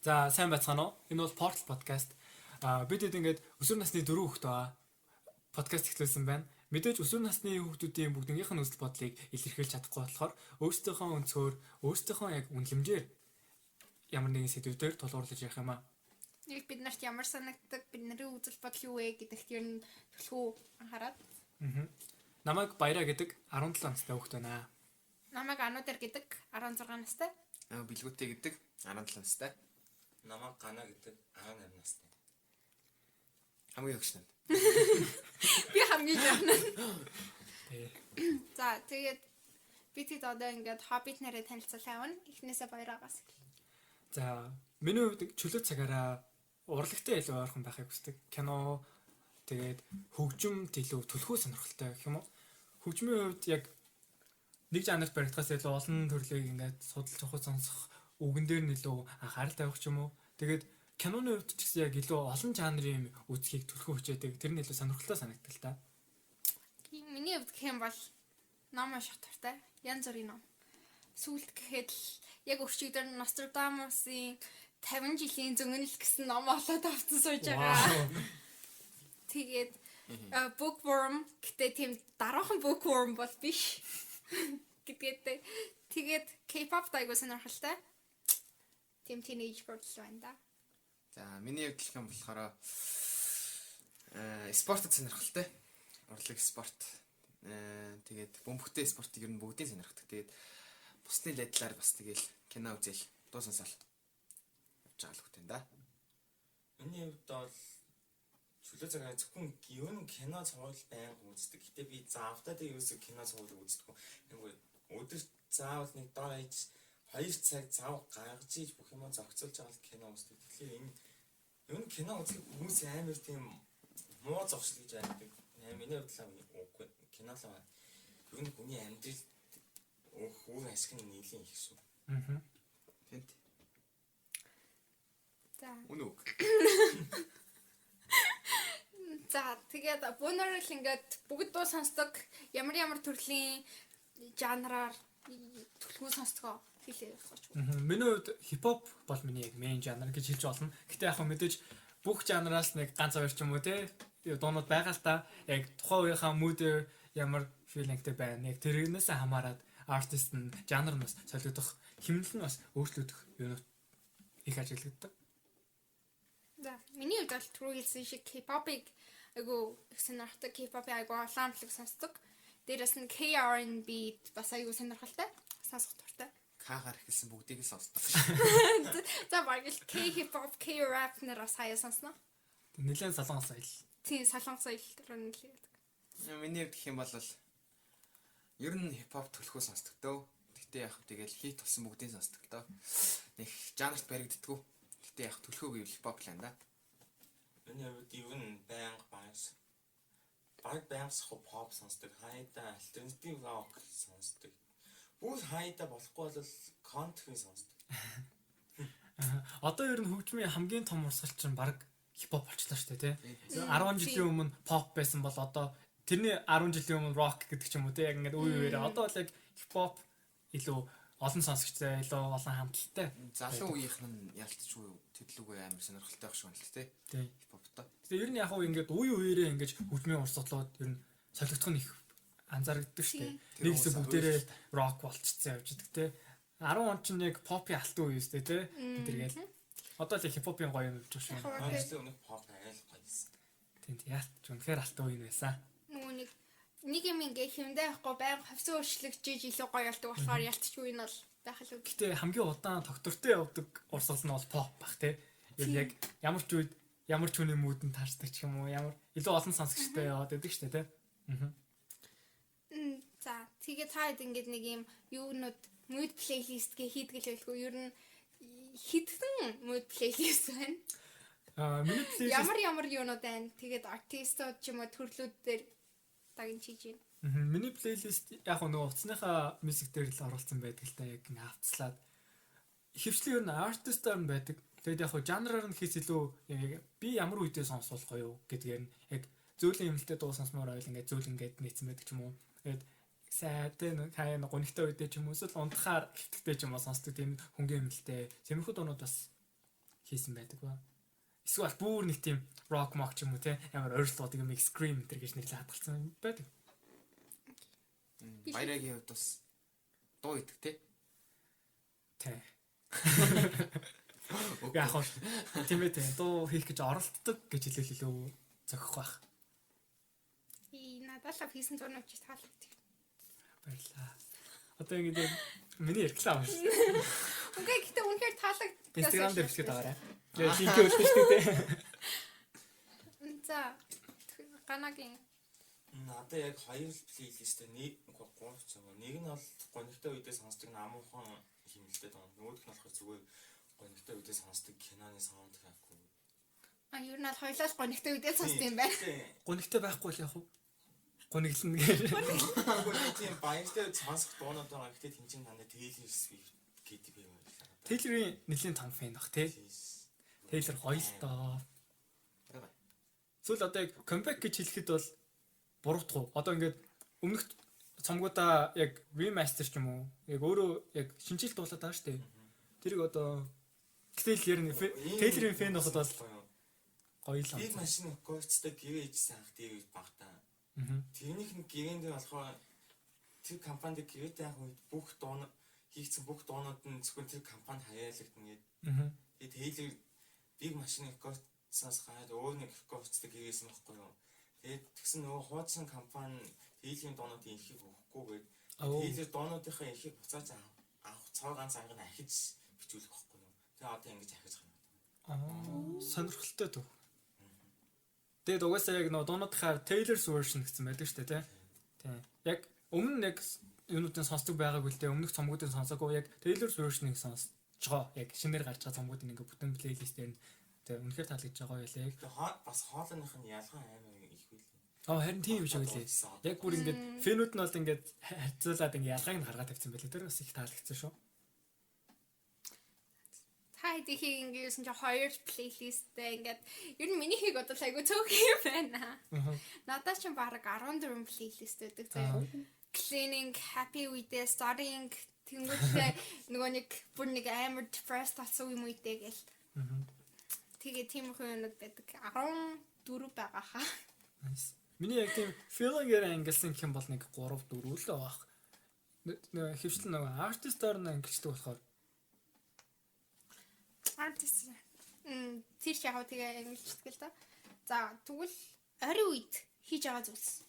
За сайн байцгаана уу? Энэ бол Portal podcast. Бид ингээд өсвөр насны 4 хүүхэд байгаа. Подкаст эхлүүлсэн байна. Мэдээж өсвөр насны хүүхдүүдийн бүгднийх нь үзэл бодлыг илэрхийлж чадахгүй болохоор өөрсдийнхөө өнцгөр, өөрсдийнхөө яг үнэлэмжээр ямар нэгэн сэдвүүдээр тулгуурлаж ярих юм аа. Яг бид нарт ямар санагддаг, бидний үзэл бодол юу вэ гэдэгт ер нь төлхөө анхаарат. Намайг Баяраа гэдэг 17 настай хүүхэд байна. Намайг Ануудэр гэдэг 16 настай. Билгүүтэй гэдэг 17 настай. Намайг Гана гэдэг 18 настай. Хамгийн өгч нэ. Би хамгийн жаахан. Тий. За тэгээд бид одоо ингээд хоббит нарыг танилцуулаа явна. Эхнээсээ Баяраагаас. За миний хувьд чөлөө цагаараа урлагтай илүү ойрхон байхыг хүсдэг. Кино тэгээд хөгжимд илүү төлхөө сонирхолтой гэх юм уу? Хөгжмийн хувьд яг нэг жанрт баригдахаас илүү олон төрлийг ингээд судалж авах сонсох үгэн дээр нь илүү анхаарал тавих ч юм уу. Тэгээд киноны хувьд ч гэсэн яг илүү олон жанрын үзхийг төлхөө хүчээдэг. Тэр нь илүү сонирхолтой санагддаг л та. Миний хувьд гэх юм бол ном унших дуртай. Янз бүрийн ном. Сүүлд гэхэд л яг өчигдөр Нострадамусын 50 жилийн зөнгөнөл гэсэн ном олоод авсан сууж байгаа. Тэгээд bookworm гэдэг тийм дараахан bookworm бол биш. Тэгээд K-pop дайгуу сонирхолтой. Тийм teenage girl байна да. За миний хувьд гэх юм болохоор спортод сонирхолтой. Урлаг спорт. Тэгээд бөмбөгтэй спортыг ер нь бүгдийг сонирхдаг. Тэгээд бусны лайдлаар бас тэгэл кино үзэл дуу сонсоол явж байгаа л хөтэн да. Миний хувьд бол чөлөө цагаар зөвхөн юу кино цогцол байнга үздэг. Гэтэ би заавтаа тэг юусоо кино цогцол үздэг. Нэг өдөр заавал нэг дор ээж 2 цаг зав гаргаж иж бүх юм зохицуулж байгаа кино үздэг. Тэгэхээр энэ юу кино үзэх хүмүүс амар тийм муу зогсол гэж байдаг. Миний хувьд л үгүй кино л байна. Юу нэг хүний амьдрал үр ашиг нь нийлэн их шүү. Тэнт. За. Үнэг. За тэгээд бүүнээр л ингээд бүгд дуу сонсдог. Ямар төрлийн жанраар төлхөө сонсдгоо хэлээ явуулж байна. Миний хувьд хипхоп бол миний яг мейн жанр гэж хэлж болно. Гэтэ яг мэдээж бүх жанраас нэг ганц хоёр ч юм уу те дуунууд байгаа л та. Яг тухайн үеийнхаа mood ямар feelingтэй байна. Яг тэрнээс хамаарат артист нь жанр нь бас солигдох, хэмнэл нь бас өөрчлөгдөх юм их ажиглагддаг. За миний хувьд бол түрүү хэлсэн шиг K-pop-ыг айгу их сонирхдаг. K-pop-ыг айгу улаанлаг сонсдог. Дээрээс нь K-R&B бас айгу сонирхолтой. Сонсох дуртай. Кагаар ихэлсэн бүгдийг л сонсдог. За баг л K-hip-hop, K-rap нэр бас хаяа сонсно. Нэлээд солонгос айл. Тийм солонгос аялал руу нэлээд. Миний хувьд гэх юм бол ер нь хипхоп төлхөө сонсдог дөө. Гэтэ яг тэгэл хит болсон бүгдийг сонсдог дөө. Нэг жанрт баригддаггүй. Гэтэ яг төлхөө гэвэл хипхоп л байна да. Миний хувьд юу н байнга баяс. Байнгас pop сонсдог. Хайда альтернатив рок сонсдог. Бүх хайда болохгүй бол контри сонсдог. Одоо ер нь хөгжмийн хамгийн том урсгал чинь баг хипхоп болчихлоо шүү дээ тий. 10 жилийн өмнө pop байсан бол одоо тэрний 10 жилийн өмнө rock гэдэг ч юм уу тий яг ингээд үе үеэрээ одоо л яг хипхоп илүү олон сонсогчтой, илүү олон хамталтай. Залуу үеийнх нь ялтчгүй тэдлүүгээ амар сонирхолтой байх шиг байна л тий. Тий. Хипхоптой. Тэгээ ер нь яг уу ингээд үе үеэрээ ингээд хөгжмийн урсгалууд ер нь солигдох нь их анзаарэгддэг шүү дээ. Нэг хэсэг бүгдээрээ rock болчихсон явж идэг тий. 10 он ч нэг pop-ийн алтан үе үстэй тий. Тэргээл одоо л хипхопын гоё юм болж байна шүү. Honestly өнөөх pop айл гоёсэн. Тийм яалт үнэхээр алтан үе байсан. Нөгөө нэг юм ингээ хэмдэ байхгүй байнга хавцан өөрчлөгдөж илүү гоё болдог болохоор ялтчгүй нь бол байх л үг. Гэтэ хамгийн удаан тогтвортой явдаг урсгал нь бол pop бах тий. Ер нь яг ямар ч үед ямар ч хүний муудан таардаг ч юм уу ямар илүү олон сонсогчтой яваад байдаг шүү дээ тий. За тэгээ таад ингээд нэг юм юунууд mood playlist гэ хийдэг л байлгүй ер нь хитэн mood playlist байна. Миний playlist Ямар юунууд байна. Тэгээд артистууд ч юм уу төрлүүд дээр дагин чиж байна. Миний плейлист яг нөгөө утасныхаа мьюзик дээр л оруулсан байдаг л та яг ингэ хавцлаад хөвчлэн ер нь артистаар нь байдаг. Тэгээд яг жанраар нь хийс илүү би ямар үедээ сонсох гоё гэдгээр нь яг зөүлийн юмлтай дуу сонсмоор ойл ингээд зөүл ингээд нийцсэн байдаг ч юм уу. Тэгээд сайтай хаяа гонигтай үедээ ч юм уу эсвэл унтахаар хөвтгтэй ч юм уу сонсдог тийм хөнгөн юмлтай. Тиймэрхүү дуунууд бас хийсэн байдаг ба. Эсвэл бүр нэг тийм rock mock ч юм уу те амар ойрлолтыг mix scream энэ гэж нэрлээ хадгалсан байдаг. Баярагийн хувьд бас дуу идэг те. Тэ. Яг хоо тийм ээ те дуу хийх гэж оролддог гэж хэлэлээ зохих байх. Надад л хийсэн зурнууд чи таалагддаг. Баярлаа. Одоо ингэ миний реклам байна. Окей, гэтээ үнэхээр таалагддаг. Instagram дээр бичгээд байгаарай. Тэгээ линк өгсөн шүү дээ. За ганагийн Надад яг хоёр плейлисттэй нэг 3 цаг. Нэг нь бол гонигтай үедээ сонсдог намуухан химэлтэй доо. Нөгөөх нь болохоор зүгээр гонигтай үедээ сонсдог киноны саундтрак. ер нь бол хоёлаа л гонигтай үедээ сонсдог юм байна. Гонигтай байхгүй л яах вэ? Гониглно гэж. Тийм баяртай сонсох дуунууд байгаа. Гэхдээ тэнцэн таны Taylor Swift гэдэг юм байна. Taylor-ийн нэлийн том фэн баг тий. Taylor гоё л доо. Зүйл одоо яг comeback гэж хэлэхэд бол буруудах уу? Одоо ингээд өмнөх цомгуудаа яг remaster ч юм уу? Яг өөрөө яг шинжилт дуулаад байгаа шүү дээ. Тэрийг одоо гэтэл ярина Taylor-ийн фэн байхад бол гоё л Big юм. Machine Records-тэй гэрээ ижсэн анх тийм багтаа. Тэрнийх нь гэрэнд болохоор тэр компанид гэрээтэй анх үед бүх дуунууд хийгдсэн бүх дуунууд нь зөвхөн тэр компанид хаяалагдана гэдэг. Тэгээд Taylor Big Machine Records-аас гайд өөр нэг Records-тэй гэрээсэн байхгүй юу? Тэгээд тэгсэн нөгөө хуудсан компани Taylor-ийн дуунуудын эрхийг өгөхгүйгээд Taylor дуунуудынхаа эрхийг буцааж авах цаа ганц анги нь ахиж бичүүлэх байхгүй юу? Тэгээд одоо ингэж ахиж байна. Сонирхолтой төв. Тэгээд угаасаа яг нөө дуунуудынхаа Taylor's version гэсэн байдаг шүү дээ тий. Яг өмнө яг юунуудын сонсдог байгааг үлдээ өмнөх цомгуудын сонсоогүй яг Taylor's version-ыг сонсож байгаа. Яг шинээр гарч байгаа цомгуудын ингээ бүтэн плейлистээр нь тий үнэхээр таалагдж байгаа байлаа. Тэгээд бас хоолойных нь ялгаа амар их үлээ. Харин тийм юм шиг үлээ. Яг бүр ингээд фэнүүд нь бол ингээд харьцуулаад ингээ ялгааг нь гаргаад тавьсан байлээ. Тэр бас их таалагдсан шүү. Хайдихийг ингэсэн чи хоёр плейлисттэй ингээд ер нь минийхийг одоо айгу цөөхий байна. Надад ч баг 14 плейлист байдаг заяа. Cleaning, happy үедээ, starting тэнгуүлээ нөгөө нэг бүр нэг амар depressed болсон юм үедээ гэл. Тэгээ тийм их юмнууд байдаг. 14 байгаа хаа. Nice. Миний яг тийм feeling-ээр ангилсан гэх юм бол нэг 3 4 л байгаа. Нэг хөвчлэн нөгөө artist-оор нь ангилчдаг болохоор Artist. Тэр яг тэгээ ангилчдаг л да. За тэгвэл орой үед хийж байгаа зүйлс.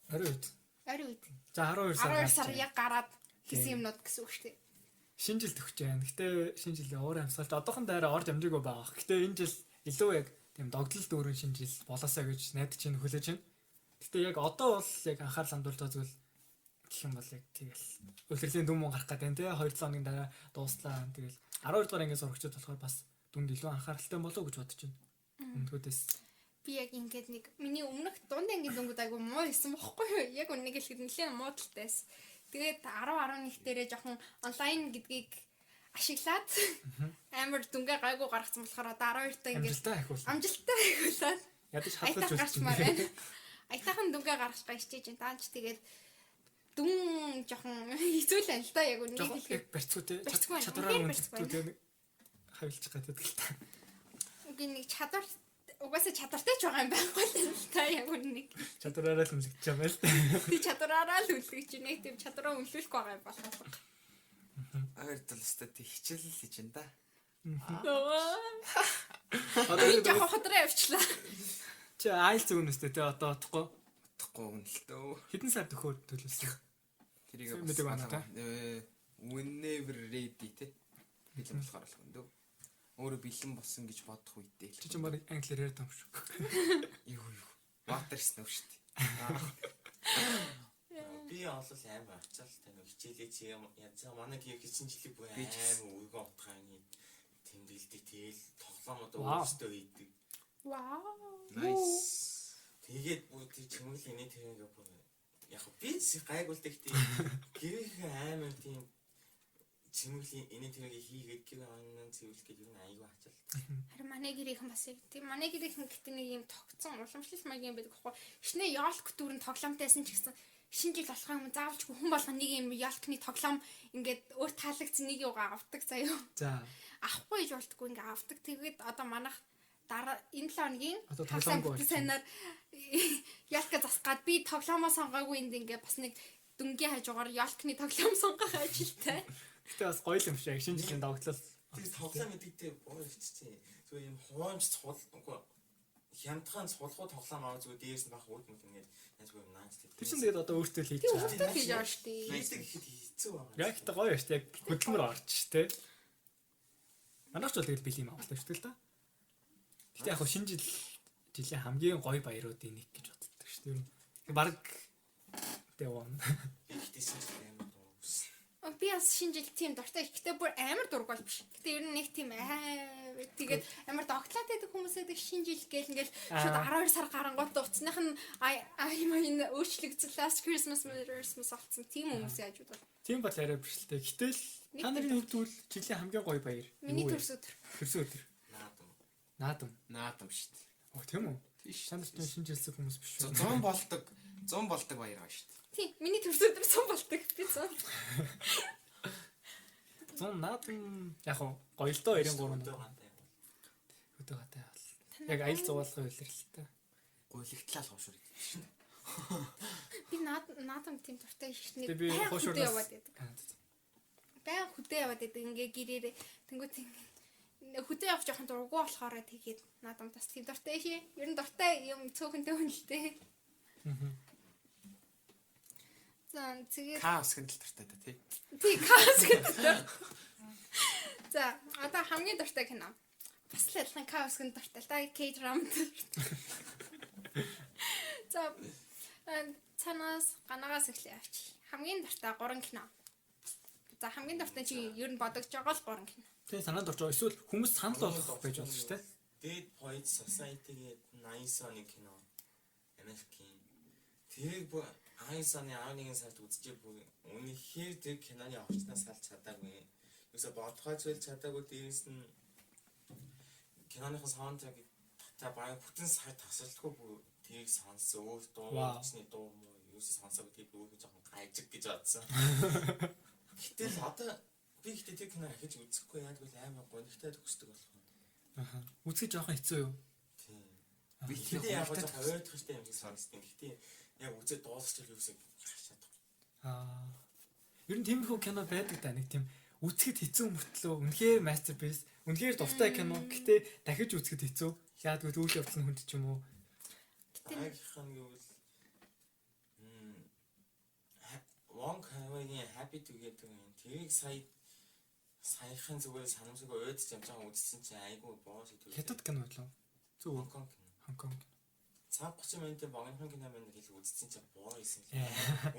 орой үед. Орой үед. За 12 сар яг гараад хийсэн юмнууд гэсэн үг шүү дээ. Шинэ жил төгч байна. Гэтэ шинэ жилийн уур амьсгалт одоохон дайраа орж амжаагүй байгаа. Гэтэ энэ жил илүү яг тийм догтлол дүүрэн шинэ жил болоосаа гэж найдаж чинь хүлээж байна. Гэтэ яг одоо бол яг анхаарал хандуулж байгаа зүйл гэх юм бол яг тэгэл үлрэлийн дүн мөн гарах гэдэг нь тий 2 хоногийн дараа дууслаа. Тэгэл 12 дугаар ангийн сурагчид болохоор бас дүнд илүү анхааралтай болов уу гэж бодож байна. Өмнөдөөс Би яг ингээд нэг миний өмнөх дунд ангийн дүнгууд айгу муу байсан бохгүй юу? Яг үннийг хэлэхэд нэлээд муудалтайс. Тэгээд 10-11 дээрээ жоохон онлайн гэдгийг ашиглаад амар дүнгээ гайгүй гаргацсан болохоор одоо 12 та ингээд амжилттай ахиулаад ядаж хадлаж гарчмаар байна. Аятайхан дүнгээ гаргаж гайчиж байна. Даанч тэгээд дүн жоохон хэцүү л байна л да яг үннийг хэлэхэд. барьцгүй те чадвараа үнэтэй хавилж гадаг л та. Үгүй нэг чадвар угаасаа чадвартай ч байгаа юм байхгүй л та яг үннийг. Чадвараараа л үлгэж байгаа л. Би чадвараараа л үлгэж байна. Тийм чадвараа үнэлүүлэх байгаа юм байна. Ойртол өстой хичээл л хийж энэ да. Одоо яг ходроо явчлаа. Чи айл зүгнэстэй те одоо утахгүй. Утахгүй үнэлтөө. Хэдэн сар төхөөр төлөвлөсөн. Тэрийг Мэдээ байна та. Whenever ready те. Бэлэн болохоор болох юм дөө. Өөрөө бэлэн болсон гэж бодох үедээ л. Чи ч баг англиар яриад байгаа юм шүү. Юу. Water snow шүү дээ. Би олол амар ачаал тань хичээлээ чи яаж манай гэр хийсэн жилиг бүх амар өргөн утгааны тэмдэглэдэг тэгэл тоглоомод өөрсдөө хийдэг. Вау. Nice. Тэгээд бүр тэр чимэглэл инээ тэр ингээ бүр яг би гайгуулдаг тийм гэрээ амар тийм чимэглэл инээ тэрийг хийгээд гэр аанан цэвэрлэх гэдэг нь аюу ачаал. Харин манай гэрийнхэн бас тийм манай гэрийнхэн гэдэг нэг юм тогтсон уламжлалт маягийн байдаг байхгүй. Шинэ ёлк дүүрэн тоглоомтойсэн ч гэсэн шинэ жил болох юм заавалчгүй хүн болгоо нэг юм ёлкны тоглоом ингээд өөр таалагдсан нэг юугаа авдаг заяа. За. Авахгүй удахгүй иж болтгүй ингээ авдаг. Тэгээд одоо манайх дараа энэ 7 хоногийн Одоо хагасаа тоглоомгүй бүтэн сайнаар ялка засгаад би тоглоомоо сонгоогүй энд ингээ бас нэг дүнгийн хажуугаар ялкны тоглоом сонгох ажилтай. Гэтэ бас гоё юм шиг шинэ жилийн давтал. Тэр тоглоом гэдэгтэй боо ихчтэй. Зүгээр юм хуумж цул үгүй хямдхан цулгуу тоглоом аваа зүгээр дээрс нь бах үүд мэт ингээд зүгээр наач тийм. Тэр чинь тэгээд одоо өөртөө л хийж Тийм байгаа. өөртөө хийж байгаа шүү дээ. Хийдэг ихэд хэцүү байгаа. Яг ихтэй гоё шүү дээ. Яг хөдөлмөр орч шүү дээ. Манайч бол тэгэл били юм авалтай шүү дээ л да. Гэтэ яг шинэ жилийн хамгийн гоё баяруудын нэг гэж боддог шүү дээ. Бараг тэвэн. Ихтэйсэн ч амар дуус. Би бас шинэ жил тийм дуртай. Гэтэ бүр амар дургуул биш. Гэтэ ер нь нэг тийм тэгээд амар догтлаад байдаг хүмүүс байдаг шинэ жил гээл ингээл шууд 12 сар гарангуут уцсных нь энэ өөрчлөгдсөн last Christmas болсон тийм хүмүүс яаж бодов. Тийм бол арай биш л дээ. Гэтэл та нарын хувьд бол жилийн хамгийн гоё баяр. Миний төрс өдөр. Төрсөн өдөр. Наадам. Наадам шүү дээ. Оо тийм үү? Тийш. Та нарт шинэ жилсэг хүмүүс биш үү? 100 болдог баяр байгаа шүү дээ. Тийм, миний төрс өдөр сон болдог. Би сон. 100 наадам яг гоё л доо 93 өдөө гадаа бол. Яг аялал зугаалгын үйлрэлтэй. Гуйлагтлал хуушур гэдэг шүү дээ. Би наадам тийм дуртай шүү дээ. Би хуушур яваад байдаг. Баян хөдөө яваад байдаг. Ингээ гэрээрээ тэнгуүт хөдөө явах жоохон дургу болохоор тэгээд наадам бас тийм дуртай шээ. Ер нь дуртай юм цөөхөнтэй хүн л дээ. За тэгээд Каос гэнэ л дуртай та тий. тий каос гэдэг. За одоо хамгийн дуртай кино. Бас л адилхан каос гэнэ дуртай л да. K-drama. За цанаас ганагаас эхлэе авч. Хамгийн дуртай 3 кино. За хамгийн дуртай чи ер нь бодогч байгаа л 3 кино. Тэгээ санаанд орж байгаа. Эсвэл хүмүүс санал болгох байж болно шүү дээ. Dead Poets Society-гийн 80 оны кино. Америкийн. Тэрийг 80 оны 11 сард үзчихээ бүр үнэхээр тэр киноны орчноос салж чадаагүй. Юусе бодгой зүйл чадаагүй дээрээс нь киноныхын саундтрак та баян бүтэн сар тасалдгүй бүр тэрийг сонссон. Өөр дуу, өчний дуу мó юусе сонсоогүй тэр бүр жоохон гайжиг гэж бодсон. Гэтэл одоо би ихтэй тэр кино ахиж үзэхгүй яг л амар гонигтай төгсдөг болох. Аха. Үзэх жоохон хэцүү юу? Тийм. Би Тэгэхээр яг гоо жоохон ойлгохтой юм шиг санагдсан. Гэхдээ яг үзээд дуусчих юу гэсэн гарч чадахгүй. Ер нь тиймэрхүү кино байдаг да нэг тийм үзэхэд хэцүү мөртлөө үнэхээр masterpiece, үнэхээр дуртай кино. Гэхдээ дахиж үзэхэд хэцүү. Яадгүй үйл явдал нь хүнд ч юм уу. Агийнхан юу вэ? Wong Kar-waiгийн Happy Together гэх тэрийг саяхан зүгээр санамсаргүй өөдч юм жаа үзсэн чинь айгүй боос идэв. Хятад кино болов. Зөв. Хонконг. Цаг 30 минутын богинохон кино мэн гэж үзсэн чинь боо исэн.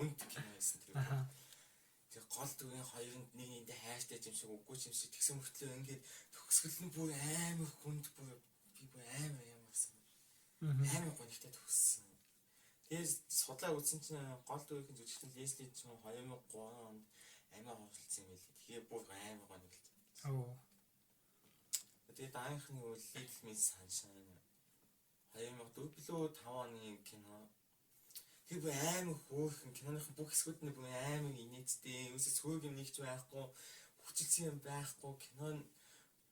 Үнд кино исэн тэр. Тэр гол дүрийн хоёрын нэг эндээ хайртай юм шиг үгүй юм шиг тэгсэн мөртлөө ингээд төгсгөл нь бүр амар хүнд бүр би бүр амар ямарсан. Амар гонигтай төгссөн. Тэгээд судлаа үзсэн чинь гол дүрийн жүжигчдэн Лесли ч 2003 онд амар хурцсан юм байл. Тэгээ бүр амар гониг л. Оо. Тэгээд даанхны Little Miss Sunshine 2004 билүү 5 оны кино. Тэр бүр амар хөөрхөн киноныхын бүх хэсгүүд нь бүр амар инээдтэй. Юусе цөөх юм нэгч байхгүй, хүчилсэн юм байхгүй. Кинон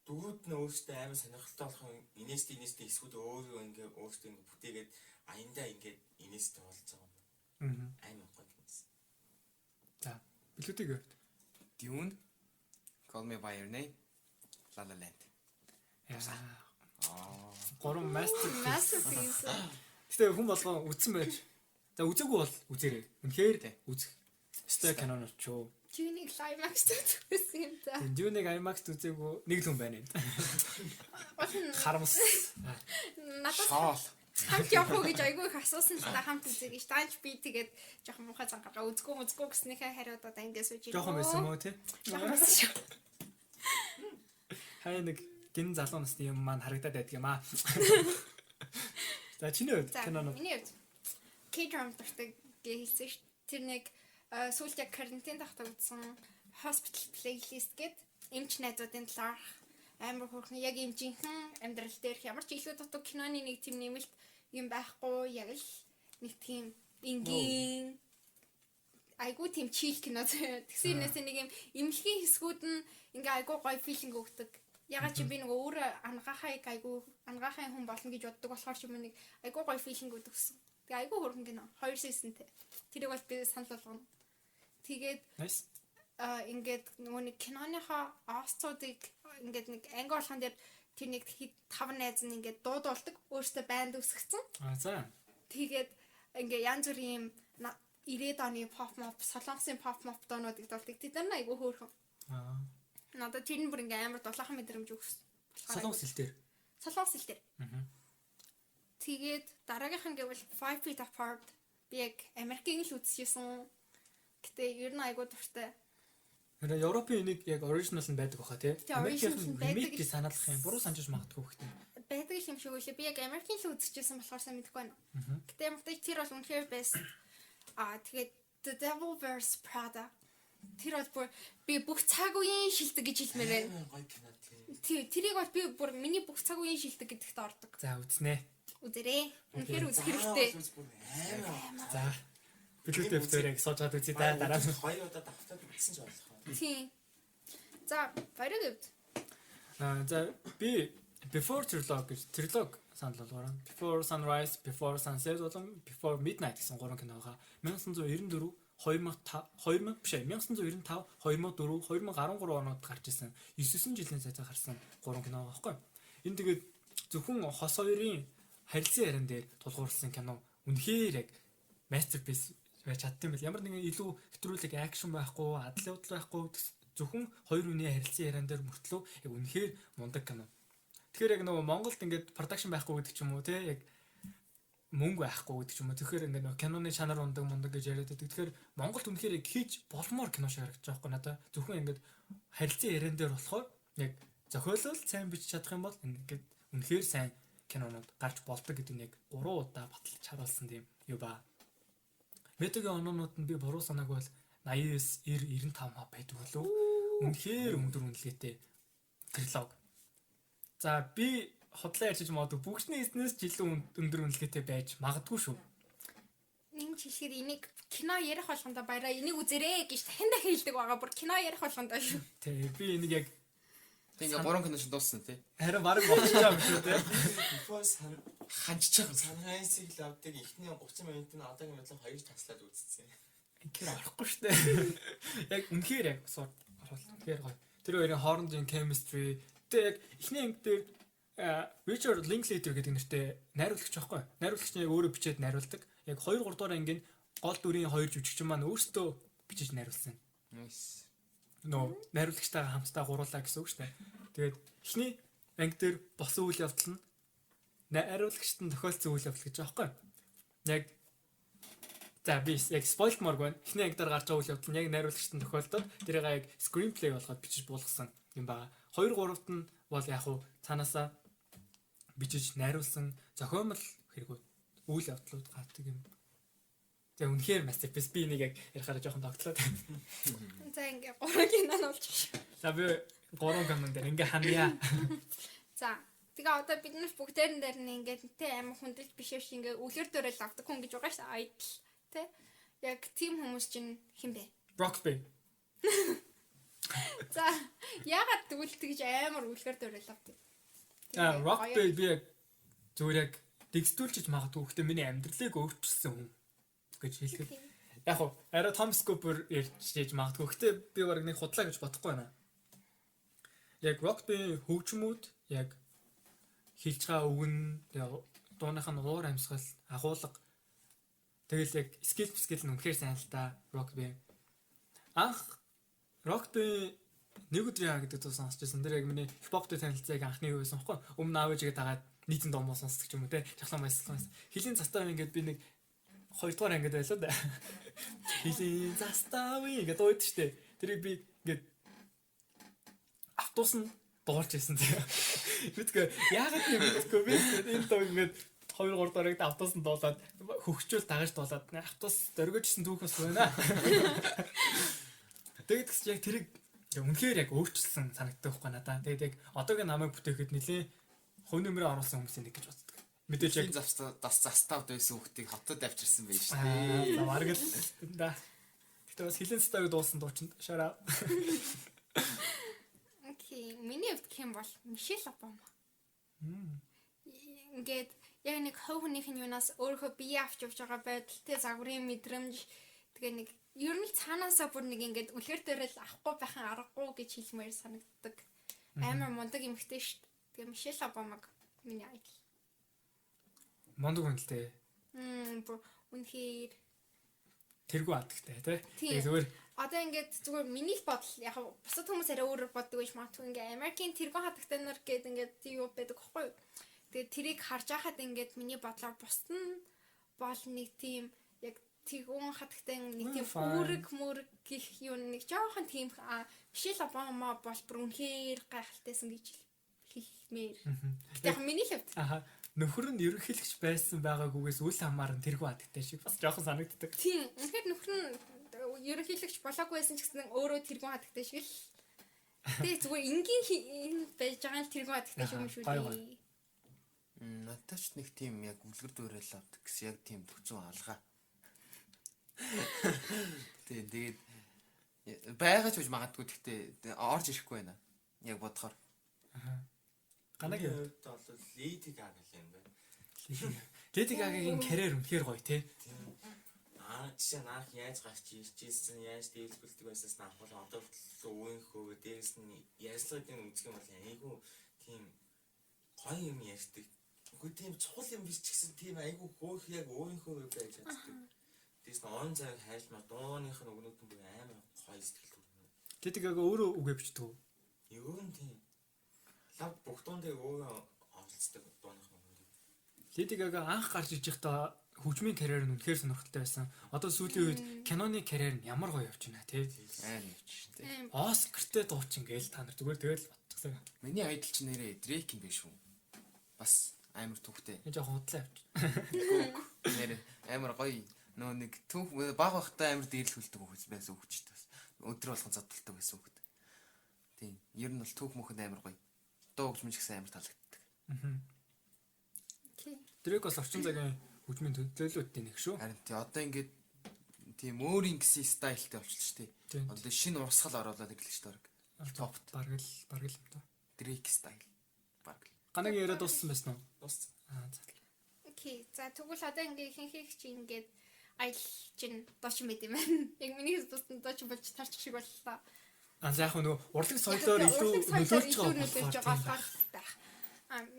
дөрүүд нь өөртөө амар сонирхолтой болох инээдтэй хэсгүүд өөрөө ингээ өөртөө ингээ бүтээгээд аяндаа ингээ инээдтэй болж байгаа юм. Амар гоё кинос. За, билүүдэг. Dune, Call Me by Your Name, La La Land. Гурван masterpiece. Masterpiece. Гэтэ хүн болгоо үзсэн байж. За үзээгүй бол үзээрэй. Үнэхээр үзэх. Стой кинонор ч юу. Junie Climax үзсэн юм да. Junie IMAX үзээгүй нэг л хүн байна юм. Харамс. Надад хамт явах уу гэж айгүй их асуусан л та хамт үзье гэж. Тааж би тэгээд жоохон муухай зангараа үзгүй гэснийхээ хариудаад ангиас үжиж. Жоохон байсан мó тий. Хай нэг гин залуу насны юм маань харагдаад байдаг юм аа. За чиний хувьд киноноо. Миний хувьд K-drama дуртай гэж хэлсэн ш. Тэр нэг сүүлд яг карантин тахтаа үзсэн Hospital Playlist гэдэг эмч найзуудын талаар амар хөөрхөн яг эмчийнхэн амьдрал дээрх ямар ч илүү дутуу киноны нэг тийм нэмэлт юм байхгүй яг л нэг тийм энгийн айгуу тийм чил кино. Тэгсэн юмнээс нэг юм эмнэлгийн хэсгүүд нь ингээ айгуу гоё филинг өгдөг. Ягаад чи би нөгөө өөрөө ангахай хүн болно гэж боддог болохоор чи миний айгуу гоё филинг өгсөн. Тэгээ айгуу хөргөн кино. 2 seasonтэй. Тэрийг бол би санал болгоно. Тэгээд Nice. ингээд нөгөө нэг киноныхоо Оскаруудыг ингээд нэг анги болгон дээр тэр нэг 5 найз нь ингээд дуудуулдаг. Өөртөө банд үсгэсэн. За. Тэгээд ингээ янз бүрийн 90-ад оны pop mop, солонгосын pop mop доонуудыг дуулдаг. Тэд нар айгуу хөөрхөн. Надад тэр нь бүр ингээ амар дулаахан мэдрэмж өгсөн. Солонгос хэл дээр. Солонгос хэл дээр. Тэгээд дараагийнх нь гэвэл 5 Feet Apart би яг Америкийн л үзчихсэн. Гэтэ ер нь айгуу дуртай. Тэр Европын энийг яг original нь байдаг баха тий. Original нь байдаг. Remake гэж санаалах юм. Буруу санаж магадгүй хөхтэй. Байдаг юм шиг үлээ. Би яг Америкийн л үзчихсэн болохоор сайн мэдэхгүй байна. Гэтэ ямар ч тэр бол үнэхээр best. Тэгээд The Devil Wears Prada. Тэр бол бүр би бүх цаг үеийн шилдэг гэж хэлмээр байна. Гоё кино тийм. Тэрийг бол би бүр миний бүх цаг үеийн шилдэг гэдэгт ордог. За үзнэ. Үзэрээ. Үнэхээр үзэх хэрэгтэй. За. Билүүтэй өвчөрийг суугаад үзье да дараа нь. 2 удаа давтаад үзсэн ч болох. Тийм. За, баярыг өвд. За би Before Trilogy гэж трилог санал болгоорой. Before Sunrise, Before Sunset болон Before Midnight гэсэн 3 кино байгаа. 1994, 1995, 2004, 2013 оноод гарч ирсэн. 9 жилийн цаазаа гарсан 3 кино байгаа байхгүй. Энэ тэгээд зөвхөн хос хоёрын харилцан яриан дээр тулгуурласан кино. Үнэхээр яг masterpiece байж чадсан байл. Ямар нэгэн илүү хэтрүүлэг акшн байхгүй, адлын удал байхгүй, зөвхөн хоёр хүний харилцан яриан дээр мөртлөө яг үнэхээр мундаг кино. Тэгэхээр яг нөгөө Монголд ингээд production байхгүй гэдэг ч юм уу те яг мөнгө байхгүй гэдэг ч юм уу. Тэгэхээр ингээд нөгөө киноны чанар мундаг гэж яриад байдаг. Тэгэхээр Монголд үнэхээр яг хийж болмоор кино шиг харагдаж байгаа байхгүй надаа. Зөвхөн ингээд харилцан яриан дээр болохоор яг зохиолол сайн бич чадах юм бол ингээд үнэхээр сайн кинонууд гарч болдог гэдэг нь яг 3 удаа баталж харуулсан тийм юу ба. Метагийн оноонууд нь би буруу санаагүй бол 89, 90, 95 байдаг болов. Үнэхээр өндөр үнэлгээтэй трилог. За би хотлоо ярьж магадгүй бүгдний эзнээс жилийн өндөр үнэлгээтэй байж магадгүй шүү. Нэг жишгээр энийг кино ярих болгондоо баяраа энийг үзэрэй гэж дахин хэлдэг байгаа. Бүр кино ярих болгондоо шүү. Тэ би энийг яг Тэгээ 3 кино шиг дууссан тий. харин бараг болчихж байгаа юм шүү те. Before Ханчиж байгаа. Sunrise-ийг лавдаг ихний 30 минутын одоогийн мэтлэн 2 таслаад үзсэн. Инхээр орохгүй шүү дээ. Яг үнэхээр яг суур оруулалт. Тэгэхээр гоё. Тэр хоёрын хоорондын chemistry тэг яг эхний анги дээр Richard Linklater гэдэг нэртэй найруулагч байхгүй. Найруулагч нь яг өөрөө бичээд найруулдаг. Яг 2 3 дугаар ангийн гол дүрийн 2 жүжигчин маань өөрсдөө бичиж найруулсан. Nice. Нөө найруулагчтайгаа хамтдаа гуруулаа гэсэн үг шүү дээ. Тэгээд эхний анги дээр болсон үйл явдал нь найруулагчт нь тохиолдсон үйл явдал гэж байгаа байхгүй. Яг за би яг спойлмор гоо. Эхний анги дээр гарч байгаа үйл явдал нь яг найруулагчт нь тохиолдоод тэрийг яг screenplay болгоод бичиж буулгасан юм байна. 2 3-т нь бол яг хуу цаанаасаа бичиж найруулсан зохиомл хэрэггүй үйл явдлууд гардаг юм. За үнэхээр masterpiece би нэг яг ярихаараа жоохон тогтлоо. За ингээ 3 кино нь болж шүү. За би 3 кинон дээр ингээ хандъя. За тэгээ одоо бид нар бүгдээрэн дээр нь ингээд тэ амар хүндэлж бишээш ингээ үлгэр дөрөөл авдаг хүн гэж байгаа шүү дээ. Idol тэ. Яг тийм хүмүүс чинь хэн бэ? Rockby. За ягаад тэгвэл тэгж амар үлгэр дөрөөл авдаг? Rockby би яг зүгээр яг дэгстүүлж магадгүй гэхдээ миний амьдралыг өөрчилсөн хүн гэж хэлэхэд яг хоо арай Tom Cooper ярьж магадгүй гэхдээ би баг нэг худлаа гэж бодохгүй байна. Яг Rockby хөгжмүүд яг хэлж байгаа үг нь дууных нь уур амьсгал агуулга тэгэл яг скил нь үнэхээр сайн л да Rockby. Анх Rockby нэг өдөр яа гэдэг дуу сонсч байсан. Тэр яг миний хипхоптой танилцааг анхны юу байсан бохоо. Өмнө аав ээжигээ дагаад нийтэн дуу муу сонсдог ч юм уу те. Чахлан баясгалан. Хилийн застав ингээд би нэг 2 дугаар ангид байлаа да. Хилийн застав ингээд ууд штэ. Тэрийг би ингээд автобус нь дуулж ирсэн тэгээ. Мэдгүй яагаад юм мэдгүй би энэ дуу ингээд 2 3 дугаарыг автобус нь дуулаад хөгчөөл дагаж дуулаад автобус дөргөжсэн түүхээс байна. Тэгээд ч яг тэрийг үнэхээр яг өөрчилсөн санагддаг байхгүй надаа. Тэгээд яг одоогийн намайг бүтээхэд нэлээ хувь нэмрээ оруулсан хүмүүсийн нэг гэж боддог. Мэдээж яг заставд байсан хүүхдийг хотод авчирсан байж шүү дээ. За маргал да. Гэтэ бас хилэн стааг дуусан дуучин шараа. Окей. Окей, миний хувьд хэм бол Мишель Обама. Мм. Ингээд яг нэг хувь хүнийх нь юунаас өөрөө бие авч явж байгаа байдал, тэ загварын мэдрэмж, тэгээ нэг ер нь л цаанаасаа бүр нэг ингээд үлгэр дээрэл авахгүй байхын аргагүй гэж хэлмээр санагддаг. Амар мундаг эмэгтэй шүү дээ. Тэгээ Мишель Обамаг миний айдол. Мондог хүн л дээ. Бүр үнэхээр Тэргүй адагтай тий. Тийм. Зүгээр одоо ингээд зүгээр миний л бодол яг бусад хүмүүс арай өөрөөр боддог гэж магадгүй ингээд Америкийн тэргуун хатагтай нар гэдэг ингээд юу байдаг аахгүй юу. Тэгээд тэрийг харж байхад ингээд миний бодлоор бусд нь бол нэг тийм яг тэргуун хатагтай нэг тийм үүрэг мөрөг гэх юу нэг жоохон тийм Мишель Обама бол бүр үнэхээр гайхалтайсан гэж хэлмээр. Яг миний л хувьд. аха нөхөр нь ерөнхийлөгч байсан байгаагүйгээс үл хамааран тэргүй адагтай шиг бас жоохон санагддаг. Тийм. Үнэхээр нөхөр нь ерөнхийлөгч болоогүй байсан ч гэсэн өөрөө тэргуун хатагтай шиг л. Тэгээ зүгээр энгийн байж байгаа л тэргуун хатагтай шиг юм шүү дээ. Надаач нэг тийм яг үлгэр дуурайл авдаг гэсэн яг тийм төцөн алгаа. Тэгээд байгаач гэж магадгүй гэхдээ орж ирэхгүй байна. Яг бодохоор. Ганагийн хувьд бол Леди Гага юм байна. Леди Гагагийн карьер үнэхээр гоё тий. Жишээ нь анх яаж гарч иржсэн, яаж дийлбэлдэг байснаас нь авах одоо өөрийнхөө дээрээс нь ярьцлагын үзэх юм бол айгүй тийм гоё юм ярьдаг. Үгүй тийм чухал юм биш ч гэсэн тийм айгүй хөөх яг өөрийнхөө байж чаддаг. Тэс нь он цаг хайлмаар дууных нь өгнүүд нь бүр амар гоё сэтгэл төрнө. Леди Гага өөрөө үгээ бичдэг үү? Юу юм тийм. Лав бүх дундээ өөрөө оролцдог дууных нь. Леди Гага анх гарч иж байхдаа хөгжмийн карьер нь үнэхээр сонирхолтой байсан. Одоо сүүлийн үед киноны карьер нь ямар гоё явж байна тий. Айн явж штэ. Оскартай дуучин гээл та нар зүгээр тэгэл бодчихсан. Миний айдол ч нэрээ Дрейк юм биш үү? Бас амар түүхтэй. Энэ жоохон худлаа явж. Нэр амар гоё нөө нэг түүх баг бахтай амар дээрлүүлдэг хүмүүс байсан хөгчтэй бас. Өдөр болгон задлалдаг байсан хөгт. Тийм. Ер нь бол түүх мөхөнд амар гоё. Дуу хөгжмөж гэсэн амар таалагддаг. Дрейк бас орчин цагийн хөгжмийн төлөөлөлтийн нэг шүү. Харин тий одоо ингээд тийм өөрийн гэсэн стайлтай болчихлоо шүү дээ. Одоо шинэ урсгал оруулаад ирлээ шүү дээ. Топт бараг л юм даа. Дрейк стайл. Бараг. Ганагийн яриа дууссан байсан уу? Дууссан. Окей. За тэгвэл одоо ингээ ихэнх чи ингээд аялал чинь доочин байд юм байна. Яг миний хэсбэст доочин болж тарчих шиг боллоо. За яг нөгөө урлаг соёлоор илүү нөлөөлж байгаа байх.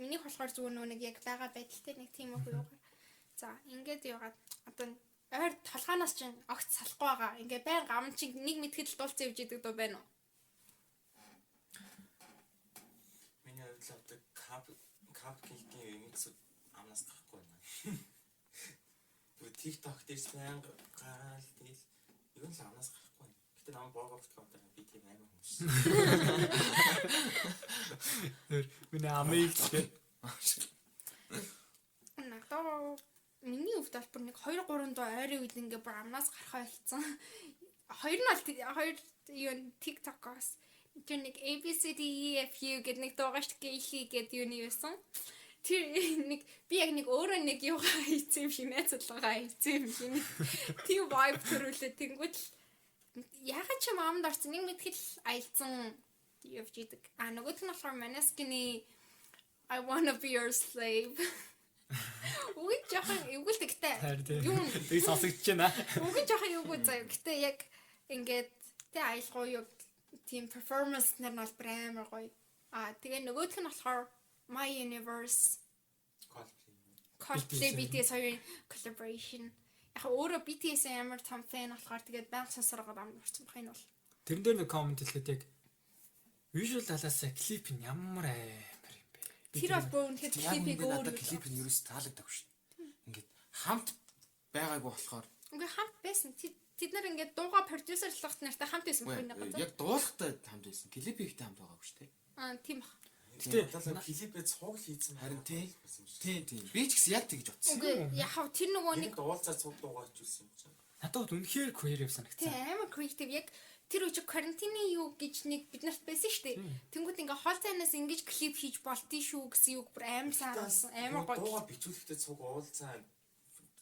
Миний болохоор зүгээр нэг яг байгаа байдалтай нэг тийм үг юу. За ингээд яваад одоо ойр толгоноос чинь огт салахгүй байгаа. Ингээ байн гам чинь нэг мэдхэд л дуулцсан явж идэг дөө байна уу? Миний хувьд л одоо капкингийн эмэгс амнаас тахгүй байна. Бүр TikTok дээр байн гараал тэгэл юу л амнаас гарахгүй байна. Гэтэ намайг боогофт контент би тийм амар хүмүүс. Миний амиг л надаа миний хувьд бол бүр нэг 2 3 доо ойрын үед ингээ бүр амнаас гарахаа хэлсэн. Хоёр нь хоёр юу TikTok-оос тэр нэг ABCDEFU гэдэг нэг дуугаш гээхий гэдэг юу нэрсэн. Тэр нэг би яг нэг өөрөө нэг юугаа хийцэн юм шиг найзлаагаа хийцэн юм шиг. Тийм vibe төрүүлээ тэнгуут ягаад ч юм амд орсон нэг мэдхэл аялцсан явж идэг. Нөгөөх нь болохоор Maneskin-ий I wanna be your slave. Үгүй жоохон эвгүй л гэхдээ юм би сонсогдож байна. үгүй жоохон эвгүй заяа. Гэтэ яг ингээд тэ аялгаа юу тийм performance нар нь бол амар гоё. Тэгээ нөгөөх нь болохоор My Universe Coldplay BTS хоёрын collaboration. Яг өөрөө BTS амар том фэн болохоор тэгээд байнга сонсорогод амар орсон байх нь бол. Тэрэн дээр нэг комент хэлэхэд яг visual талаас клип нь ямар амар юм бэ? Тэр бол бүр үнэхээр клипийг өөрөө клип нь ерөөс таалагддаг шүү дээ. Ингээд хамт байгаагүй болохоор. Ингээ хамт байсан. Тэд нар ингээд дууга продюсерлогт нартай хамт байсан байх нэг. Яг дуулахтай хамт байсан. Клипийнхтэй хамт байгаагүй шүү дээ. Тийм баг. Гэтэ клипээ цуг хийсэн. Харин тийм. Би ч гэсэн яг тэгж утсан. Үгүй яг тэр нөгөө нэг дуулцаа цуг дуугаач юусэн юм чинь. Надад үнэхээр creative санагдсан. Тийм амар creative яг тэр үчиг карантины юу гэж нэг бид нарт байсан шүү дээ. Тэнгүүд ингээ хоол цайнаас ингэж клип хийж болтын шүү гэсэн үг бүр амар саарсан. Амар гоё. Дууга бичүүлэхдээ цуг уулзаа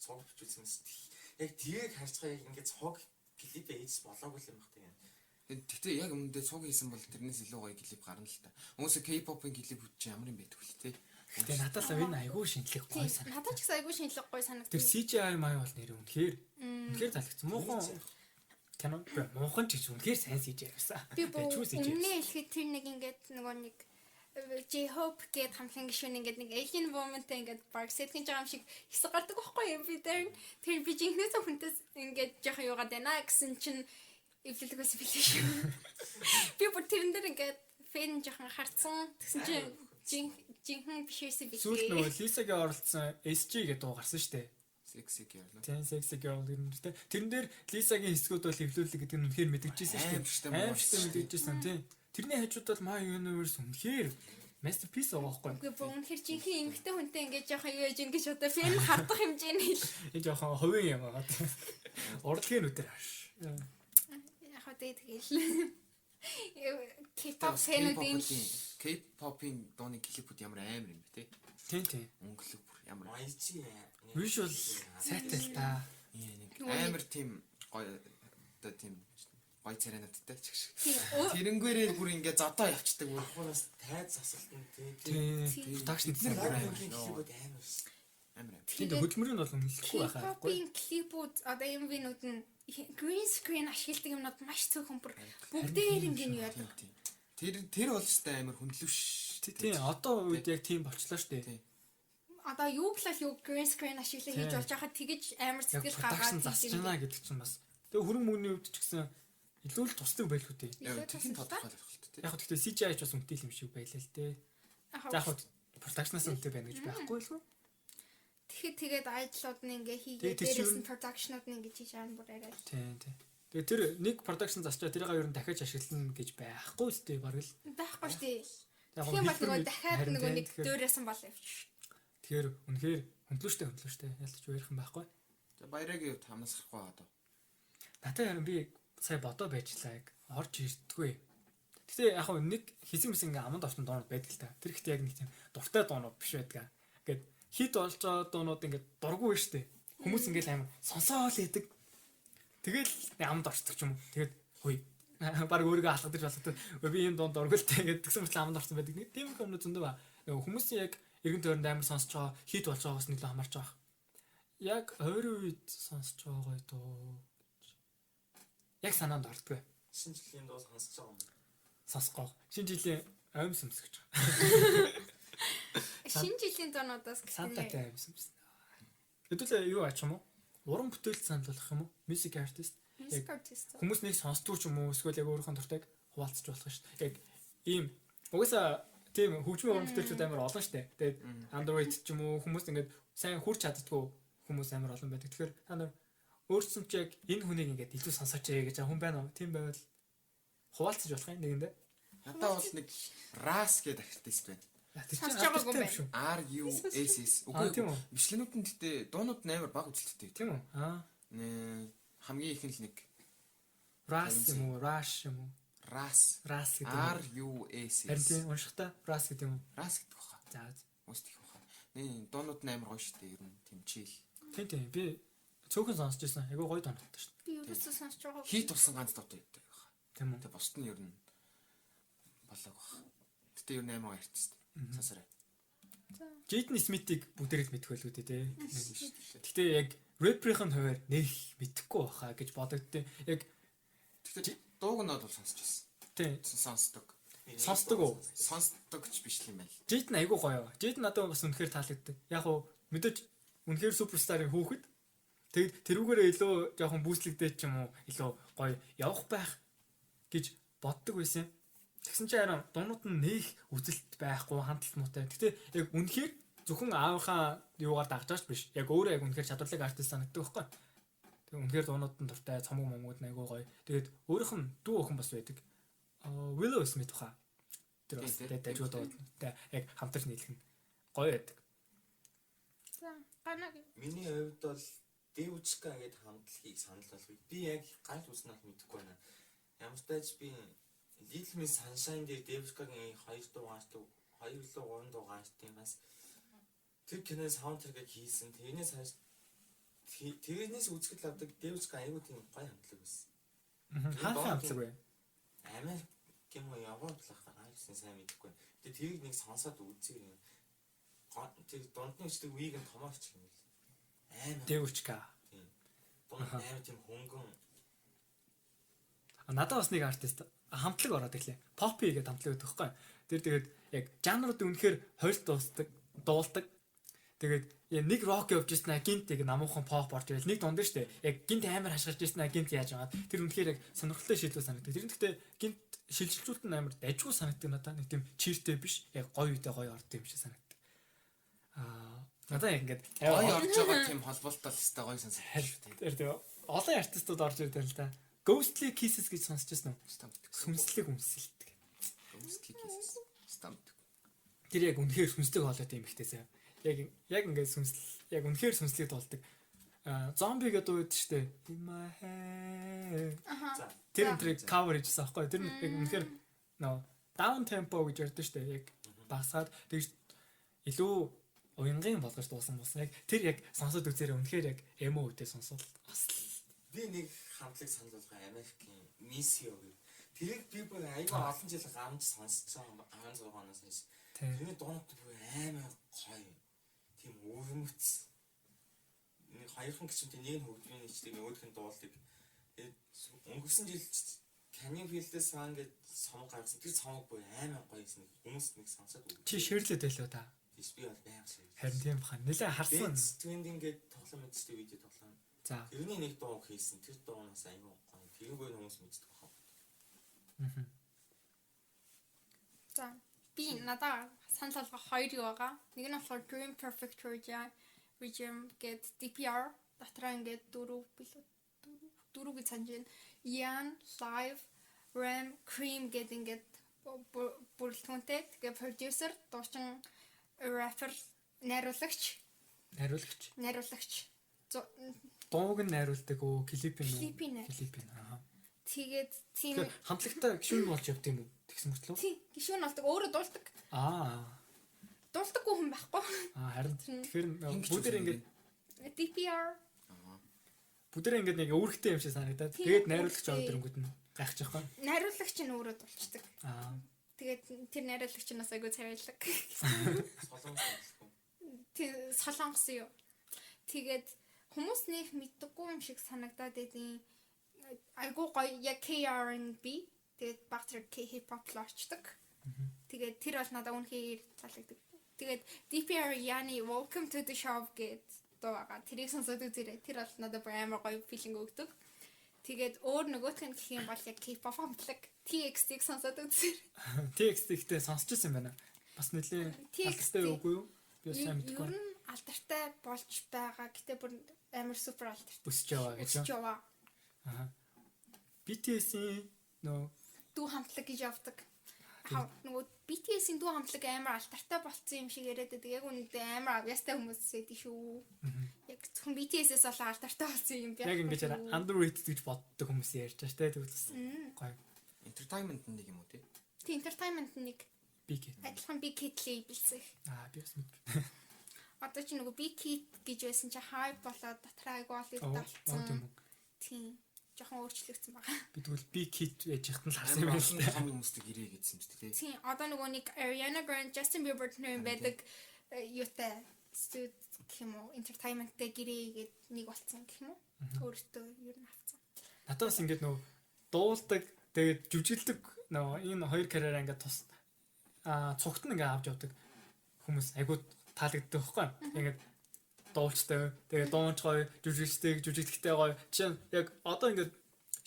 цуг бичүүлсэн мэт. Яг тийг харж байгаа яг ингээ цуг клипээ хийж болоогүй юм байна. Тэгтээ яг өмнөдөө цуг хийсэн бол тэрнээс илүү гоё клип гарна л та. Өөсөө K-pop-ын клипүүд чинь ямар юм байдаг вэ те? Тэгээ надад л энэ айгүй шинжлэх гоё санагдав. Надад ч гэсэн айгүй шинжлэх гоё санагдав. Тэр CGI маяг бол нэр үнэхээр залгцсан. Муухан кино муухан ч гэж үнэхээр сайн CGI байсан. Би Чүү CGI. өмнө хэлэхэд тэр нэг ингээд нөгөө нэг J-Hope гээд хамхин гişүн ингээд нэг alien woman-тай ингээд баг сэтгэж байгаа юм шиг хэсэг гардаг байхгүй юу? Би тэр би жинхнээс хүнтэс ингээд жоохон юугаад байна гэсэн чинь эвлэлэг байсан билээ шүү. Би бүр тэрэн дээр ингээд фэн жоохон харцсан. Тэгсэн чинь жинхэнэ биш байсан билээ. Сүүлд нөгөө Lisa-гийн оролцсон SG гэдэг дуу гарсан шүү дээ. Sexy girl. Тийм Sexy Girl гэнэ. Тэрэн дээр Lisa-гийн хэсгүүд бол эвлүүлэг гэдэг нь үнэхээр мэдгэжсэн шүү дээ. Аимштай мэдгэжсэн тийм. Тэрний хажууд бол My Universe үнэхээр masterpiece байгаа байхгүй. Үгүй бүр үнэхээр жинхэнэ эмгтэй хүнтэй ингээд жоохон юу яж ингэж одоо фэн хардах хэмжээний л. Энэ жоохон ховын юм байгаа. Урдгийн үдээр хаш. Яг хаа тэгэл. K-pop фэнүүдийн K-pop-ын дууны клипүүд ямар амар юм бэ те? Тийм. Өнгөлөг бүр ямар Баяжи. Visual сайтай л та. нэг амар тийм гоё одоо тийм гоё царайнуудтай ч гэх шиг. тийм Тэрнгээрээ бүр ингээ зодоо явцдаг бүр. Ахунаас тайз засалтан тийм. Тийм. Production design бүр амар. Клипүүд амар. Амар. Тийм хөдөлмөрийн бол үнэлэхгүй байхаа. K-pop-ийн клипүүд одоо MV-нүүд нь green screen ашигладаг юмнууд маш цөөхөн бүр бүгдээр ингэ яадаг. Тэр бол өстэй амар хөндлөвш. Тийм одоо үед яг тийм болчлоо шүү дээ. Одоо юу глал юу green screen ашиглаж хийж болж байхад тэгэж амар Яг сэтгэл production гаргаад засч байна гэдэг чинь бас. Тэгээ хөрөн мөний үед ч гэсэн илүү л тусдаг байлгүй дээ. Яг тийм тодорхой л байна те. Яг гэхдээ CGI ч бас үнэтэй юм шиг байлаа л дээ. За яг production-аас үнэтэй байна гэж байхгүй л гоо. тэгээд ажлууд нь ингээ Тэгээд хийгээд тийч дээрээс юу- нь production-ууд нь ингээ хийж байгаа нь бүр арай. Тийм. Тэгээ тэр нэг production засчаа тэрийг ер нь дахиад ашиглана гэж байхгүй л дээ баг л. Байхгүй шүү дээ. Яг Тийм бол нөгөө хэлбэр дахиад харин нөгөө тийм, нэг тэгэхээр- дөөрөөсөн бол явчих. Тэгэхээр үнэхээр хөндлөштэй ялч уурах юм байхгүй. За баярагийн үед хамнасрахгүй одоо. Надад харин би сая бодоо байжлаа яг орж ирдэггүй. Гэтэ яг нэг хэсэг мэс ингээ аманд орсон доонод байдаг л та. Тэр ихтэй яг нэг тийм дуртай доонод биш байдаг. Ингээд хит болж байгаа доонод ингээ дурггүй шүү дээ. Хүмүүс ингээл амар сонсоол идэг. Тэгэл аманд орчдөг ч юм уу. Тэгээд хөөе. Баг өөрийгөө алгадаж болгоод би энэ донд дургуултай гэдэг тэгсэн мэт аманд орсон байдаг. Нэг тийм их юмнууд зөндөө ба. Нөгөө хүмүүсийн яг эргэн тойронд амар сонсож байгаа хит болж байгаагаас нөлөө хамаарч байгаа. Яг ойрын үед сонсож байгаа доо. Яг санаанд ордгоо. Шинэ жилийн дуу сонсож байгаа юм. Сонсгоо. Шинэ жилийн аим сүмсгэж байгаа. Шинэ жилийн доонуудаас Сантатай аим сүмс. Хэдүүлээ юу ач юм уу? Уран бүтээлд санал болгох юм уу? Music artist. music artist. Хүмүүс нэг сонсдгүй ч юм уу? Эсвэл яг өөрийнхөө дуртайг хуваалцаж болох шүү дээ. Яг ийм угаасаа тийм хөгжмийн уран бүтээлчүүд амар олон шүү дээ. Тэгээд Android ч юм уу хүмүүс ингээд сайн хурж чаддгүй хүмүүс амар олон байдаг. Тэгэхээр та нар өөрсдөө ч яг энэ хүнийг ингээд илүү сонсооч гэж хүн байна уу? Тийм байвал хуваалцаж болох юм нэгэндээ. Надаа бол нэг RAS гэдэг артист байна. Сонсож байгаагүй байна. шүү. RUSS. Тийм үү? Бичлэгнүүд нь гэтээ дуунууд нь амар бага үзэлттэй. Тийм үү? Хамгийн их нь л нэг Ras юм уу? Rush юм уу? RAS. Ras гэдэг юм. RUSS. Харин тийм уншихтаа Ras гэдэг юм уу? RAS гэдэг баха. За. Үст их баха. Дуунууд нь амар гоё шүү дээ. Ер нь тэмчээл. Тийм. Би цөөхөн сонсч байсан. Айгуу гоё донттой шүү. Би ерөөсөө сонсож байгаа. Хит болсон ганц дуу байдаг баха. Тийм үү? Тэгээ бусд нь ер нь болоог баха. Гэтэ ер нь амар артист. Сансараа. Jaden Smith-ийг бүгдээрээ л мэдэх байлгүй дээ тий. Гэхдээ яг rapper-ийн хувьд нэг мэдэхгүй баха гэж бодогдтыг. Яг Тэгтээ дууг нь бол сонсч байсан. тий. Сонсдог. Сонсдог уу? Сонсдог ч биш юм байна. Jaden айгуу гоё. Jaden надад бас үнэхээр таалагддаг. Яг уу мэдээж үнэхээр суперстарын хүүхэд. Тэгэд тэрүүгээрээ илүү жоохон бүүслэгдээд ч юм уу илүү гоё явах байх гэж боддог байсан. Тэгсэн чинь харин дуунууд нь нэг үзэлт байхгүй хандлт муутай. Гэтэ яг үнэхээр зөвхөн аавынхаа юугаар дагж байгаач биш. Яг өөрөө яг үнэхээр чадварлаг артист санагддаг байхгүй. Тэг үнэхээр дуунууд нь дуртай, цомог момгууд айгуу гоё. Тэгээд өөрийнх нь дүү охин бас байдаг. Willow Smith баха. Тэр бас тэгээд дажуудтай яг хамтарч нийлэх нь гоё байдаг. За, ганаг. Миний хувьд бол Девчка гэдэг хамтлагийг санал болгоё. Би яг ганц үснэ мэдэхгүй байна. Ямар ч тач би Little Miss Sunshine дээр Девчкагийн 2 дуу гардаг, 2 лөө 3 дуу гартыгаас тэр кино саундтрек хийсэн. Тэрнээс үзэхэд авдаг Девчка аягүй тийм гоё хамтлаг байсан. Хаан хамтлаг вэ? Америк юм уу яваад болохоор гэсэн сайн мэдэхгүй. Тэгээ тэрийг нэг сонсоод үзээ юм. Тэр дундны үчдэг үеийг нь томооч юм л. Амар. Дэвчка. Дунд амар тийм хөнгөн. Надад бас нэг артист хамтлаг ороод ирлээ. Poppy гэдэг хамтлаг байдаг байхгүй. Тэр тэгээд яг жанрууд үнэхээр хойлт дуулдаг. Тэгээд нэг рок явж ирсэн гинт яг намуухан pop орж ирэл нэг дунд нь штэ. Яг гинт амар хашгирч ирсэн гинт яаж байгаа. Тэр үнэхээр яг сонирхолтой шийдвэр санагдав. Тэр нь гэхдээ гинт шилжилтүүд нь амар дайггүй санагддаг надад. Нэг тийм чиртэй биш. Яг гоё үедээ гоё орд юм шиг санагддаг. Надаа яг ингээд Гоё орж байгаа тийм холболтол өстой гоё сонсож шүү дээ. тэр олон артистууд орж ирдэг л да. Ghostly Kisses гэж сонсчихсан уу? Сүнслэг үнсэлдэг. Ghostly Kisses. Stamp. Тэр яг үнэхээр сүнслэг хоолойтой юм ихтэйсээ. Яг ингээд яг үнэхээр сүнслэг дуулдаг. Зомби гэдэг үед штэ. In my head. Аха. Тэр cover хийжсэн аахгүй. Тэр яг үнэхээр down tempo гэж ярьдаг штэ. Яг басаад тэгж илүү уянгийн болгож дуусан болсон. Яг тэр яг сонсоод үзээрэй үнэхээр яг emo үедээ сонсвол бас Би нэг хамтлаг санал болгоо Америкийн Missio гэх. Тэрийг би бүр аягүй олон жил гамж сонсч байгаа 16 оноос хойш. Тэрний дуунууд бүр амар гоё. Тийм өвмөц. Нэг хоёрхан гिचмтэй нэг нь хөгжмийн нэгчдэг өөдх нь дуулдаг. Тэгээд өнгөрсөн жил Canyon Field-ээс саан гэж сомог гаргасан. Тэр сомог бүр амар гоё гэсэн хүмүүс нэг сонсоод үзсэн. чи ширлээд байлоо та. Би бол байнга шиг. Харин тийм баха. Нилээ харсан. Trending гэдэг тоглоом мэддэг видео тоглоом. За. Тэрний нэг дуу хийсэн. Тэр дуунаас аюу гоё. Тэрүүгээр хүмүүс мэддэг баха. За би надаа санал болгох хоёр юу байгаа. Нэг нь болохоор Dream Perfect Regime гэдэг DPR дотроо ингээд дөрөв гэж санаж байна. Yan Live Ram Cream гэдэг ингээд бүрэлдэхүүнтэй. Тэгээ producer, дуучин, rapper, найруулагч. Дууг нь найруулдаг уу? Клипийн үү? Клипийн. Аа. Тэгээд тийм хамтлагтай гişүүн болж явд юм уу? Тэгсэн мөртлөө. тийм гişүүн болдог. Өөрөө дуулдаг. Дуулдаггүй хүн байхгүй. Харин тэгэхээр бүгдээр ингээд DPR бүгдээр ингээд нэг өөрхтэй юм шиг санагдаад. Тэгээд найруулагч аваад ирэнгүүт нь гайхаж байгаа. Найруулагч нь өөрөө дуулцдаг. Тэгээд тэр найруулагч нь бас айгүй царайлаг. Солонгос юу. Тэгээд хүмүүс нэх мэддэггүй юм шиг санагдаад байдیں۔ Айгүй гоё яг KR&B тэгээд багтэр K-pop л орчдөг. Тэгээд тэр бол надад үнэхээр таалагддаг. Тэгээд DPR Yanni Welcome to the Show гэдэг дуу байгаа. Тэрийг сонсоод үзээрэй. Тэр бол надад амар гоё филинг өгдөг. Тэгээд өөр нөгөөх нь гэх юм бол яг K-pop хамтлаг TXT-г сонсоод үзээрэй. TXT ихтэй сонсчихсан байна. Бас нэлийн алдартай үгүй юу? Би бас сайн мэдгүй. Ер нь алдартай болж байгаа. Гэтэ бүр амар супер алдартай. Өсөж яваа гэж юу? BTS-ийн дүү хамтлаг гэж явдаг. Нөгөө BTS-ийн дүү хамтлаг амар алдартай болсон юм шиг яриад байдаг. Яг үнэндээ амар авьяастай хүмүүс байдаг шүү. Яг зөвхөн BTS-ээс болоо алдартай болсон юм би. Яг ингэж underrated гэж боддог хүмүүс ярьж байгаа шүү дээ. Тэгвэл гоё. Entertainment нэг юм уу тий? Тийм entertainment нэг Big Hit. адилхан Big Hit label-сэх. Би бас мэдгүй. Одоо чи нөгөө Big Hit гэж байсан чи hype болоод дотроо айгу болсон. Тийм. Жохон өөрчлөгдсөн байгаа. Би тэгвэл Big Hit яж ихт нь харсан юм байна л да. Том хүмүүстэй гэрээ гэсэн юм шүү дээ. Тийм. Одоо нөгөө нэг Ariana Grande, Justin Bieber нэр байдаг юутай студ гэх юм уу entertainment-тэй гэрээ гээд нэг болсон гэх юм уу. Өөртөө ер нь авцсан. Надад бас ингэж нөгөө дуулдаг, тэгээд жүжиглдэг нөгөө энэ хоёр карьераа ингээд тус цугт нь ингээд авч явдаг хүмүүс айгуу таалагддаг байхгүй. Ингээд дуулчтай, тэгээ дуунч гоё, жүжиглэхтэй гоё. Жишээ нь яг одоо ингээд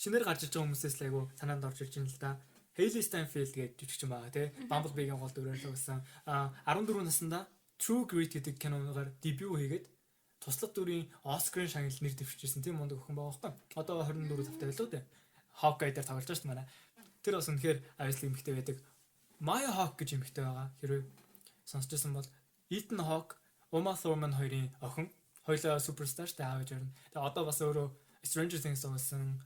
шинээр гарч иж байгаа хүмүүсээс л айгуу санаанд орж ирж байна л да. Hailey Steinfeld гэж жүжигчин байгаа тий. Bumblebee-гийн гол дүрээр л байсан. 14 наснда True Grit гэдэг киноноогоор дебют хийгээд туслах дүрийн Оскарын шагналд нэр дэвшижсэн тийм мундаг охин байгаа байхгүй. Одоо 24 тавтай байлоо дээ. Hawkeye дээр тоглож байгаа шүү дээ манай. Тэр бас үнэхээр аюулгүй эмэгтэй байдаг. Maya Hawke гэж эмэгтэй байгаа. Хэрвээ сонсчихсан бол Ethan Hawke, Uma Thurman хоёрын охин. Хоёулаа суперстар шүү дээ аавж орно. Тэгээ одоо бас өөрөө Stranger Things болсон.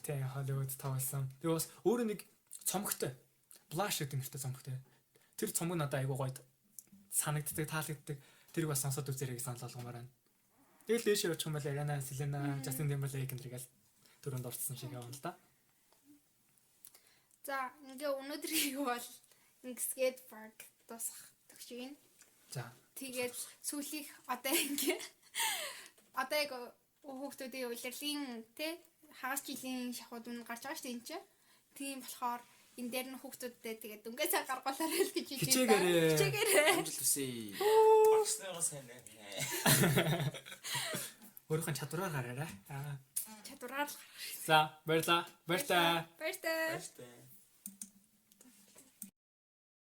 Тийм Hollywood тоглосон. Тэгээ бас өөрөө нэг цомогтой. Blush гэдэг нэртэй цомогтой. Тэр цомог надад айгуу гоё санагддаг, таалагддаг. Тэрийг бас сонсоод үзээрэй гэж санал болгомоор байна. Тэгэл дээш явчих юм бол Ariana, Selena, Justin Timberlake гэнэргээл дөрөнд орцсон шиг явна л да. За ингээ өнөөдрийг бол skate park дуусгах төгч юм. За. Тэгээд сүүлийнх одоо ингээ одоо яг хүүхдүүдийн улирлын те хагас жилийн шахууд үнэ гарч байгаа шүү дээ энэ чинь. Тийм болохоор энэ дээр нь хүүхдүүдтэй тэгээд дүнгээ цаг гаргуулаарай л гэж Хичээгээрээ. Хичээгээрээ. Амжилт хүсье. Багсныгаа сайн ээ. Өөрийнхөө чадвараар гараарай. Чадвараар л За, баярлаа. Баяртай. баяртай. Баяртай.